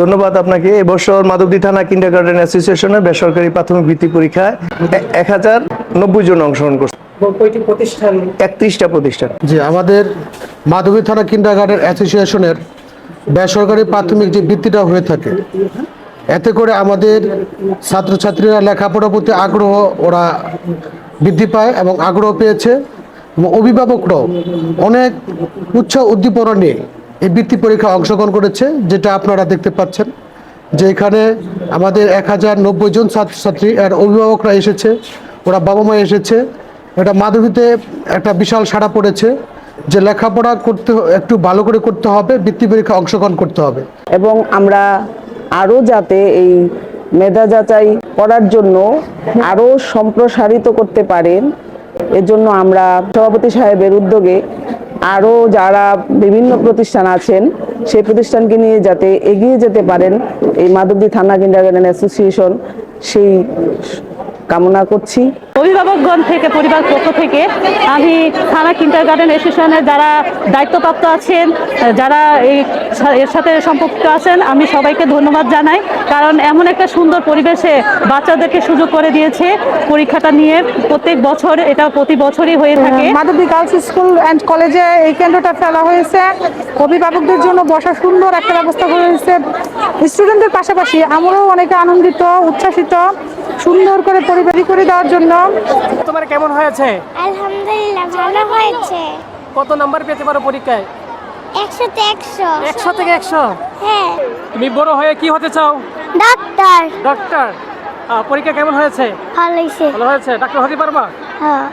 ধন্যবাদ আপনাকে। এবছর মাধবদী থানা কিন্ডারগার্টেন অ্যাসোসিয়েশনের বেসরকারি প্রাথমিক বৃত্তি পরীক্ষায় 1090 জন অংশগ্রহণ করছে। কয়টি প্রতিষ্ঠান? 31টা প্রতিষ্ঠান। যে আমাদের মাধবী থানা কিন্ডারগার্টেন অ্যাসোসিয়েশনের বেসরকারি প্রাথমিক যে বৃত্তিটা হয়ে থাকে, এতে করে আমাদের ছাত্রছাত্রীরা লেখাপড়ার প্রতি আগ্রহ ওরা বৃদ্ধি পায় এবং আগ্রহ পেয়েছে, এবং অভিভাবকরাও অনেক উৎসাহ উদ্দীপনা নিয়ে এই বৃত্তি পরীক্ষায় অংশগ্রহণ করেছে, যেটা আপনারা দেখতে পাচ্ছেন যে এখানে আমাদের 1090 জন ছাত্রছাত্রী আর অভিভাবকরা এসেছে, ওরা বাবা মা এসেছে। এটা মাধবীতে একটা বিশাল সাড়া পড়েছে যে লেখাপড়া করতে একটু ভালো করে করতে হবে, বৃত্তি পরীক্ষা অংশগ্রহণ করতে হবে। এবং আমরা আরও যাতে এই মেধা যাচাই করার জন্য আরও সম্প্রসারিত করতে পারেন, এজন্য আমরা সভাপতি সাহেবের উদ্যোগে আরও যারা বিভিন্ন প্রতিষ্ঠান আছেন সেই প্রতিষ্ঠানকে নিয়ে যাতে এগিয়ে যেতে পারেন এই মাধবদী থানা কিন্ডারগার্টেন অ্যাসোসিয়েশন, সেই কামনা করছি। অভিভাবকগণ থেকে, পরিবার পক্ষ থেকে আমি থানা কিন্ডারগার্টেন অ্যাসোসিয়েশনের যারা দায়িত্বপ্রাপ্ত আছেন, যারা এর সাথে সম্পৃক্ত আছেন, আমি সবাইকে ধন্যবাদ জানাই। কারণ এমন একটা সুন্দর পরিবেশে বাচ্চাদেরকে সুযোগ করে দিয়েছে পরীক্ষাটা নিয়ে। প্রত্যেক বছর এটা প্রতি বছরই হয়ে থাকে। মাধবদী গার্লস স্কুল অ্যান্ড কলেজে এই কেন্দ্রটা ফেলা হয়েছে, অভিভাবকদের জন্য বসার সুন্দর একটা ব্যবস্থা হয়েছে। স্টুডেন্টদের পাশাপাশি আমরাও অনেকে আনন্দিত, উচ্ছ্বাসিত, সুন্দর করে পরিবেশি করে দেওয়ার জন্য। তোমার কেমন হয়েছে? আলহামদুলিল্লাহ ভালো হয়েছে। কত নাম্বার পেতে পারো পরীক্ষায়? 100 তে 100। 100 থেকে 100? হ্যাঁ। তুমি বড় হয়ে কি হতে চাও? ডাক্তার। ডাক্তার। পরীক্ষা কেমন হয়েছে? ভালো হয়েছে। ভালো হয়েছে। ডাক্তার হতে পারবা? হ্যাঁ।